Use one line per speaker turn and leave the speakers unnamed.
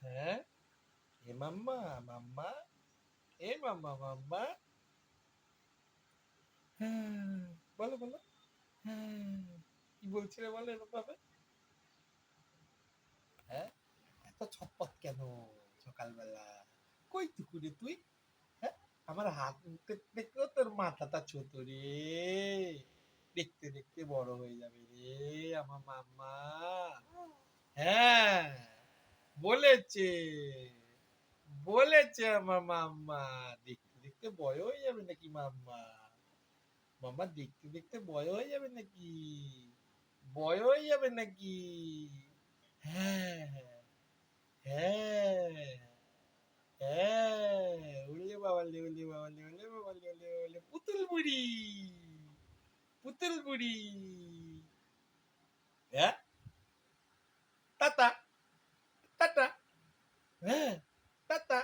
হ্যাঁ, এ মাম্মা, মাম্মা, এ মাম্মা, মাম্মা। হ্যাঁ, বলো, বলো। হ্যাঁ, কি বলছিলে বলো এরকম ভাবে? হ্যাঁ, এত ছটপট কেন সকালবেলা? কই টুকুরে তুই? হ্যাঁ, আমার হাত দেখতেও তোর মাথাটা ছোট রে। দেখতে দেখতে বড় হয়ে যাবে রে আমার মাম্মা। হ্যাঁ, বলেছে বলেছে আমার মাম্মা। দেখতে দেখতে বড় হয়ে যাবে নাকি মাম্মা? মাম্মা দেখতে দেখতে বড় হয়ে যাবে নাকি? বড় হয়ে যাবে নাকি? হ্যাঁ, হ্যাঁ, হ্যাঁ, ওলে বাবালে, ওলে বাবালে, ওলে বাবালে, ওলে বাবালে, পুতুল বুড়ি, পুতুল বুড়ি। হ্যাঁ, টাটা, টাটা, হ্যাঁ, টাটা।